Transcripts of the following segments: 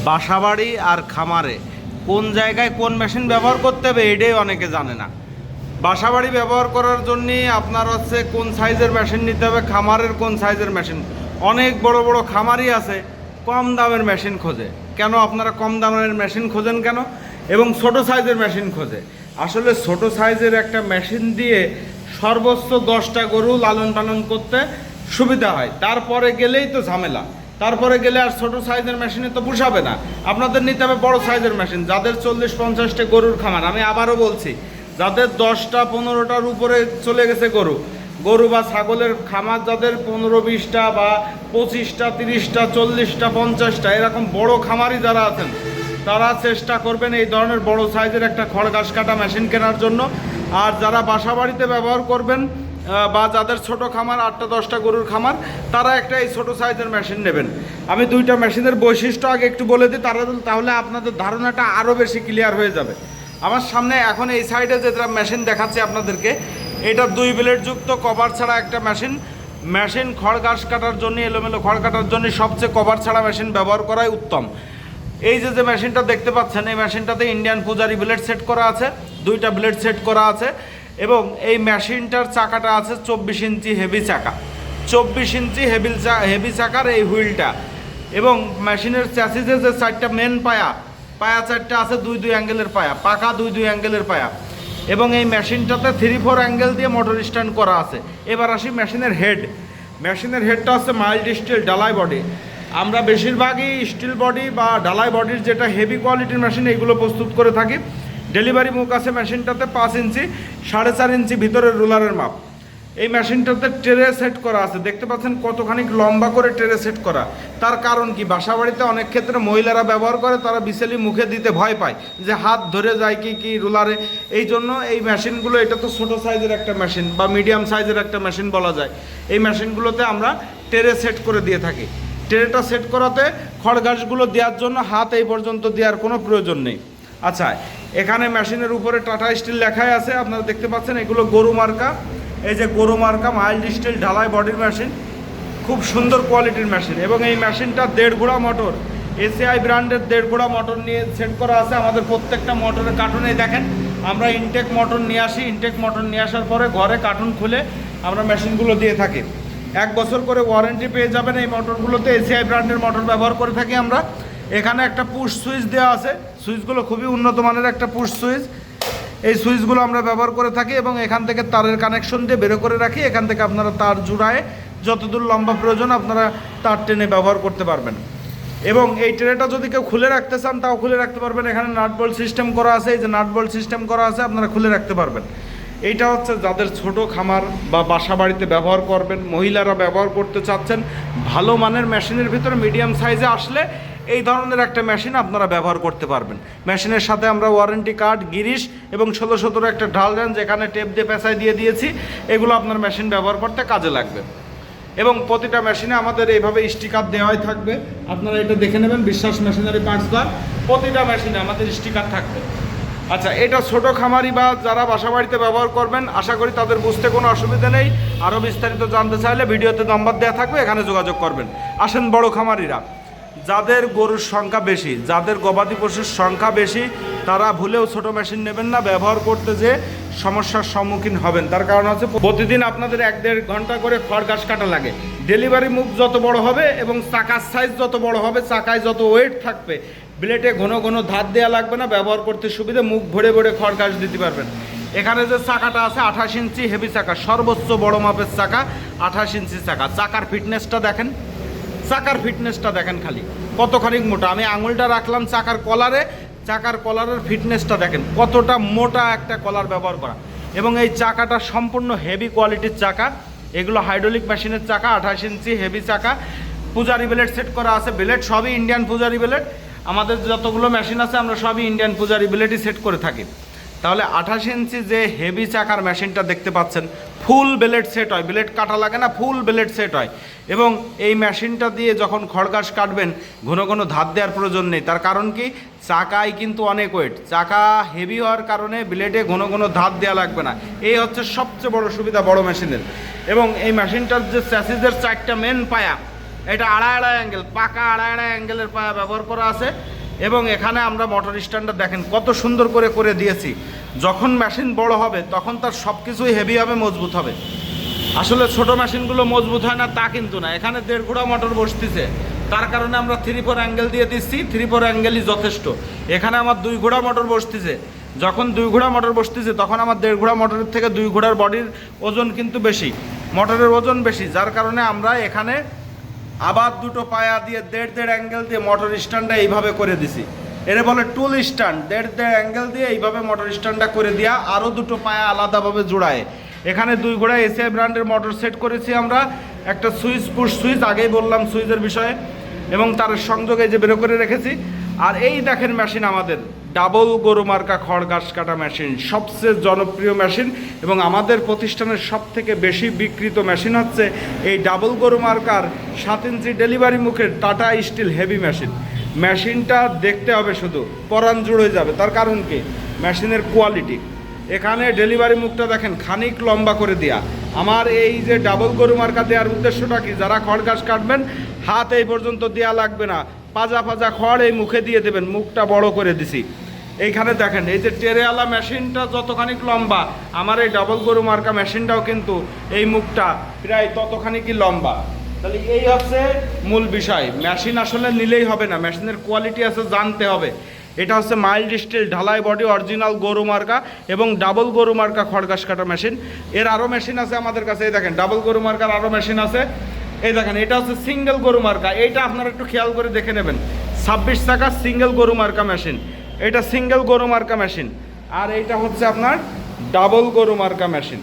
বাসাবাড়ি আর খামারে কোন জায়গায় কোন মেশিন ব্যবহার করতে হবে এটাই অনেকে জানে না। বাসাবাড়ি ব্যবহার করার জন্য আপনার হচ্ছে কোন সাইজের মেশিন নিতে হবে, খামারের কোন সাইজের মেশিন। অনেক বড় বড় খামারই আছে কম দামের মেশিন খোঁজে। কেন আপনারা কম দামের মেশিন খোঁজেন কেন? এবং ছোট সাইজের মেশিন খোঁজে। আসলে ছোট সাইজের একটা মেশিন দিয়ে সর্বোচ্চ 10টা গরু লালন পালন করতে সুবিধা হয়। তারপরে গেলেই তো ঝামেলা, তারপরে গেলে আর ছোট সাইজের মেশিনে তো পোষাবে না। আপনাদের নিতে হবে বড় সাইজের মেশিন। যাদের 40-50টা গরুর খামার, আমি আবারও বলছি, যাদের 10টা-15টার উপরে চলে গেছে গরু বা ছাগলের খামার, যাদের 15-20টা বা 25টা 30টা 40টা 50টা এরকম বড় খামারি যারা আছেন, তারা চেষ্টা করবেন এই ধরনের বড় সাইজের একটা খড় ঘাস কাটা মেশিন কেনার জন্য। আর যারা বাসা বাড়িতে ব্যবহার করবেন বা যাদের ছোট খামার 8টা-10টা গরুর খামার, তারা একটা এই ছোট সাইজের মেশিন নেবেন। আমি 2টা মেশিনের বৈশিষ্ট্য আগে একটু বলে দিই, তাহলে আপনাদের ধারণাটা আরও বেশি ক্লিয়ার হয়ে যাবে। আমার সামনে এখন এই সাইডে যেটা মেশিন দেখাচ্ছি আপনাদেরকে, এটা 2 ব্লেড যুক্ত কভার ছাড়া একটা মেশিন খড় ঘাস কাটার জন্য, এলোমেলো খড় কাটার জন্য সবচেয়ে কভার ছাড়া মেশিন ব্যবহার করাই উত্তম। এই যে মেশিনটা দেখতে পাচ্ছেন, এই মেশিনটাতে ইন্ডিয়ান পূজারি ব্লেড সেট করা আছে, 2টা ব্লেড সেট করা আছে। এবং এই মেশিনটার চাকাটা আছে 24 ইঞ্চি হেভি চাকা, 24 ইঞ্চি হেভি চাকার এই হুইলটা। এবং মেশিনের চ্যাসিসে যে 4টা মেন পায়া 4টা আছে, 2 অ্যাঙ্গেলের পায়া, পাকা 2 অ্যাঙ্গেলের পায়া। এবং এই মেশিনটাতে 3-4 অ্যাঙ্গেল দিয়ে মোটর স্ট্যান্ড করা আছে। এবার আসি মেশিনের হেডটা হচ্ছে মাইল্ড স্টিল ঢালাই বডি। আমরা বেশিরভাগই স্টিল বডি বা ঢালাই বডির যেটা হেভি কোয়ালিটির মেশিন এইগুলো প্রস্তুত করে থাকি। ডেলিভারি মুখ আছে মেশিনটাতে 5 ইঞ্চি, 4.5 ইঞ্চি ভিতরের রোলারের মাপ। এই মেশিনটাতে ট্রে সেট করা আছে, দেখতে পাচ্ছেন কতখানি লম্বা করে ট্রে সেট করা। তার কারণ কি, বাসাবাড়িতে অনেক ক্ষেত্রে মহিলারা ব্যবহার করে, তারা বিসেলি মুখে দিতে ভয় পায় যে হাত ধরে যায় কি রোলারে। এই জন্য এই মেশিনগুলো, এটা তো ছোটো সাইজের একটা মেশিন বা মিডিয়াম সাইজের একটা মেশিন বলা যায়, এই মেশিনগুলোতে আমরা ট্রে সেট করে দিয়ে থাকি। ট্রেটা সেট করাতে খড় ঘাসগুলো দেওয়ার জন্য হাত এই পর্যন্ত দেওয়ার কোনো প্রয়োজন নেই। আচ্ছা, এখানে মেশিনের উপরে টাটা স্টিল লেখাই আছে, আপনারা দেখতে পাচ্ছেন, এগুলো গরু মার্কা। এই যে গরু মার্কা মাইল্ড স্টিল ঢালাই বডির মেশিন, খুব সুন্দর কোয়ালিটির মেশিন। এবং এই মেশিনটা 1.5 ঘোড়া মোটর, এসিআই ব্র্যান্ডের 1.5 ঘোড়া মোটর নিয়ে সেট করা আছে। আমাদের প্রত্যেকটা মোটরের কার্টুনে দেখেন আমরা ইনটেক মোটর নিয়ে আসি। ইনটেক মোটর নিয়ে আসার পরে ঘরে কার্টুন খুলে আমরা মেশিনগুলো দিয়ে থাকি। 1 বছর করে ওয়ারেন্টি পেয়ে যাবেন এই মোটরগুলোতে। এসিআই ব্র্যান্ডের মোটর ব্যবহার করে থাকি আমরা। এখানে একটা পুশ সুইচ দেওয়া আছে, সুইচগুলো খুবই উন্নত মানের একটা পুশ সুইচ। এই সুইচগুলো আমরা ব্যবহার করে থাকি এবং এখান থেকে তারের কানেকশন দিয়ে বের করে রাখি। এখান থেকে আপনারা তার জুড়ায় যতদূর লম্বা প্রয়োজন আপনারা তার টেনে ব্যবহার করতে পারবেন। এবং এই ট্রেটা যদি কেউ খুলে রাখতে চান তাও খুলে রাখতে পারবেন। এখানে নাট বল্ট সিস্টেম করা আছে, এই যে নাট বল্ট সিস্টেম করা আছে, আপনারা খুলে রাখতে পারবেন। এইটা হচ্ছে যাদের ছোট খামার বা বাসা বাড়িতে ব্যবহার করবেন, মহিলারা ব্যবহার করতে চাচ্ছেন, ভালো মানের মেশিনের ভিতরে মিডিয়াম সাইজে আসলে এই ধরনের একটা মেশিন আপনারা ব্যবহার করতে পারবেন। মেশিনের সাথে আমরা ওয়ারেন্টি কার্ড, গিরিশ এবং 16-17 একটা ঢাল দেন, যেখানে টেপ দিয়ে পেঁচাই দিয়ে দিয়েছি। এগুলো আপনার মেশিন ব্যবহার করতে কাজে লাগবে। এবং প্রতিটা মেশিনে আমাদের এইভাবে স্টিকার দেওয়াই থাকবে, আপনারা এটা দেখে নেবেন। বিশ্বাস মেশিনারি পার্টস দ্বার প্রতিটা মেশিনে আমাদের স্টিকার থাকবে। আচ্ছা, এটা ছোট খামারি বা যারা বাসা বাড়িতে ব্যবহার করবেন, আশা করি তাদের বুঝতে কোনো অসুবিধা নেই। আরও বিস্তারিত জানতে চাইলে ভিডিওতে নাম্বার দেওয়া থাকবে, এখানে যোগাযোগ করবেন। আসেন বড় খামারিরা, যাদের গরুর সংখ্যা বেশি, যাদের গবাদি পশুর সংখ্যা বেশি, তারা ভুলেও ছোট মেশিন নেবেন না। ব্যবহার করতে যে সমস্যার সম্মুখীন হবেন, তার কারণ হচ্ছে প্রতিদিন আপনাদের 1-1.5 ঘন্টা করে খড় ঘাস কাটা লাগে। ডেলিভারি মুখ যত বড় হবে এবং চাকার সাইজ যত বড় হবে, চাকায় যত ওয়েট থাকবে, ব্লেডে ঘন ঘন ধার দেওয়া লাগবে না, ব্যবহার করতে সুবিধা, মুখ ভরে ভরে খড় ঘাস দিতে পারবেন। এখানে যে চাকাটা আছে 28 ইঞ্চি হেভি চাকা, সর্বোচ্চ বড় মাপের চাকা 28 ইঞ্চি চাকা। চাকার ফিটনেসটা দেখেন, চাকার ফিটনেসটা দেখেন খালি কতখানি মোটা। আমি আঙুলটা রাখলাম চাকার কলারের ফিটনেসটা দেখেন কতটা মোটা একটা কলার ব্যবহার করা। এবং এই চাকাটা সম্পূর্ণ হেভি কোয়ালিটির চাকা। এগুলো হাইড্রোলিক মেশিনের চাকা, 28 ইঞ্চি হেভি চাকা। পূজারি ব্লেড সেট করা আছে, ব্লেড সবই ইন্ডিয়ান পূজারি ব্লেড। আমাদের যতগুলো মেশিন আছে আমরা সবই ইন্ডিয়ান পূজারি ব্লেডই সেট করে থাকি। তাহলে 28 ইঞ্চি যে হেভি চাকার মেশিনটা দেখতে পাচ্ছেন, ফুল ব্লেড সেট হয়, ব্লেড কাটা লাগে না, ফুল ব্লেড সেট হয়। এবং এই মেশিনটা দিয়ে যখন খড় ঘাস কাটবেন ঘন ঘন ধার দেওয়ার প্রয়োজন নেই। তার কারণ কি, চাকায় কিন্তু অনেক ওয়েট, চাকা হেভি হওয়ার কারণে ব্লেডে ঘন ঘন ধার দেওয়া লাগবে না। এই হচ্ছে সবচেয়ে বড় সুবিধা বড় মেশিনের। এবং এই মেশিনটার যে চ্যাসিসের 4টা মেন পায়া, এটা আড়াই আড়াই অ্যাঙ্গেল, পাকা আড়াই আড়াই অ্যাঙ্গেলের পায়া ব্যবহার করা আছে। এবং এখানে আমরা মোটর স্ট্যান্ডটা দেখেন কত সুন্দর করে দিয়েছি। যখন মেশিন বড় হবে তখন তার সব কিছুই হেভি হবে, মজবুত হবে। আসলে ছোট মেশিনগুলো মজবুত হয় না তা কিন্তু না, এখানে 1.5 ঘোড়া মোটর বসতেছে, তার কারণে আমরা 3/4 অ্যাঙ্গেল দিয়ে দিচ্ছি। 3/4 অ্যাঙ্গেলই যথেষ্ট। এখানে আমার 2 ঘোড়া মোটর বসতেছে, যখন 2 ঘোড়া মোটর বসতেছে তখন আমার 1.5 ঘোড়া মোটরের থেকে 2 ঘোড়ার বডির ওজন কিন্তু বেশি, মোটরের ওজন বেশি, যার কারণে আমরা এখানে আবার দুটো পায়া দিয়ে 1.5 অ্যাঙ্গেল দিয়ে মোটর স্ট্যান্ডটা এইভাবে করে দিছি। এর বলে টুল স্ট্যান্ড। 1.5 অ্যাঙ্গেল দিয়ে এইভাবে মোটর স্ট্যান্ডটা করে দেওয়া, আরও দুটো পায়া আলাদাভাবে জোড়ায়। এখানে 2 ঘোড়া এসিআই ব্র্যান্ডের মোটর সেট করেছি আমরা। একটা সুইচ, পুশ সুইচ, আগেই বললাম সুইচের বিষয়ে, এবং তার সংযোগে যে বের করে রেখেছি। আর এই দেখেন মেশিন আমাদের ডাবল গরু মার্কা খড় ঘাস কাটা মেশিন, সবচেয়ে জনপ্রিয় মেশিন এবং আমাদের প্রতিষ্ঠানের সবথেকে বেশি বিক্রিত মেশিন হচ্ছে এই ডাবল গরু মার্কার 7 ইঞ্চি ডেলিভারি মুখের টাটা স্টিল হেভি মেশিন। মেশিনটা দেখতে হবে শুধু, পরাণ জুড়ে যাবে। তার কারণ কি? মেশিনের কোয়ালিটি। এখানে ডেলিভারি মুখটা দেখেন খানিক লম্বা করে দেয়া। আমার এই যে ডাবল গরু মার্কা দেওয়ার উদ্দেশ্যটা কি? যারা খড় ঘাস কাটবেন হাত এই পর্যন্ত দেওয়া লাগবে না, পাজা খড় এই মুখে দিয়ে দেবেন, মুখটা বড় করে দিছি। এইখানে দেখেন এই যে টেরেওয়ালা মেশিনটা যতখানিক লম্বা, আমার এই ডাবল গরু মার্কা মেশিনটাও কিন্তু এই মুখটা প্রায় ততখানিকই লম্বা। তাহলে এই হচ্ছে মূল বিষয়। মেশিন আসলে নিলেই হবে না, মেশিনের কোয়ালিটি আছে জানতে হবে। এটা হচ্ছে মাইল্ড স্টিল ঢালাই বডি অরিজিনাল গরু মার্কা এবং ডাবল গরু মার্কা খড় ঘাস কাটা মেশিন। এর আরও মেশিন আছে আমাদের কাছে, এই দেখেন ডাবল গরু মার্কার আরও মেশিন আছে। এই দেখেন এটা হচ্ছে সিঙ্গেল গরু মার্কা, এইটা আপনারা একটু খেয়াল করে দেখে নেবেন। 26 চাকা সিঙ্গেল গরু মার্কা মেশিন, এটা সিঙ্গেল গরু মার্কা মেশিন। আর এইটা হচ্ছে আপনার ডাবল গরু মার্কা মেশিন।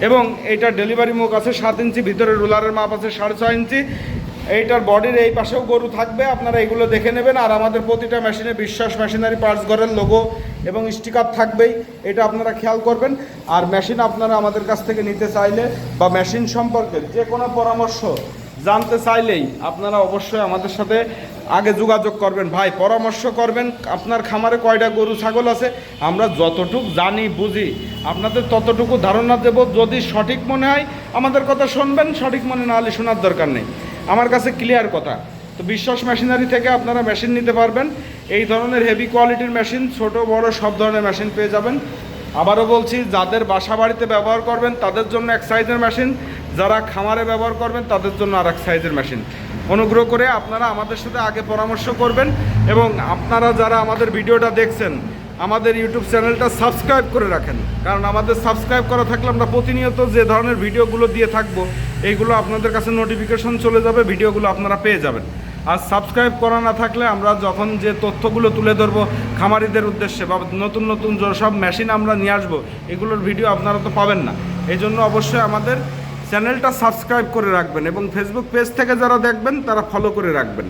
এবং এইটা ডেলিভারি মুখ আছে 7 ইঞ্চি, ভিতরে রুলারের মাপ আছে 6.5 ইঞ্চি। এইটার বডির এই পাশেও গরু থাকবে, আপনারা এগুলো দেখে নেবেন। আর আমাদের প্রতিটা মেশিনে বিশ্বাস মেশিনারি পার্টস ঘরের লোগো এবং স্টিকার থাকবেই, এটা আপনারা খেয়াল করবেন। আর মেশিন আপনারা আমাদের কাছ থেকে নিতে চাইলে বা মেশিন সম্পর্কে যে কোনো পরামর্শ জানতে চাইলেই আপনারা অবশ্যই আমাদের সাথে আগে যোগাযোগ করবেন। ভাই পরামর্শ করবেন, আপনার খামারে কয়টা গরু ছাগল আছে, আমরা যতটুকু জানি বুঝি আপনাদের ততটুকু ধারণা দেব। যদি সঠিক মনে হয় আমাদের কথা শুনবেন, সঠিক মনে না হলে শোনার দরকার নেই। আমার কাছে ক্লিয়ার কথা। তো বিশ্বাস মেশিনারি থেকে আপনারা মেশিন নিতে পারবেন। এই ধরনের হেভি কোয়ালিটির মেশিন ছোট বড় সব ধরনের মেশিন পেয়ে যাবেন। আবারও বলছি, যাদের বাসা বাড়িতে ব্যবহার করবেন তাদের জন্য এক সাইজের মেশিন, যারা খামারে ব্যবহার করবেন তাদের জন্য আর এক সাইজের মেশিন। অনুগ্রহ করে আপনারা আমাদের সাথে আগে পরামর্শ করবেন। এবং আপনারা যারা আমাদের ভিডিওটা দেখছেন আমাদের ইউটিউব চ্যানেলটা সাবস্ক্রাইব করে রাখেন, কারণ আমাদের সাবস্ক্রাইব করা থাকলে আমরা প্রতিনিয়ত যে ধরনের ভিডিওগুলো দিয়ে থাকবো এইগুলো আপনাদের কাছে নোটিফিকেশন চলে যাবে, ভিডিওগুলো আপনারা পেয়ে যাবেন। আর সাবস্ক্রাইব করা না থাকলে আমরা যখন যে তথ্যগুলো তুলে ধরবো খামারিদের উদ্দেশ্যে বা নতুন নতুন সব মেশিন আমরা নিয়ে আসবো, এগুলোর ভিডিও আপনারা তো পাবেন না। এই জন্য অবশ্যই আমাদের চ্যানেলটা সাবস্ক্রাইব করে রাখবেন এবং ফেসবুক পেজ থেকে যারা দেখবেন তারা ফলো করে রাখবেন।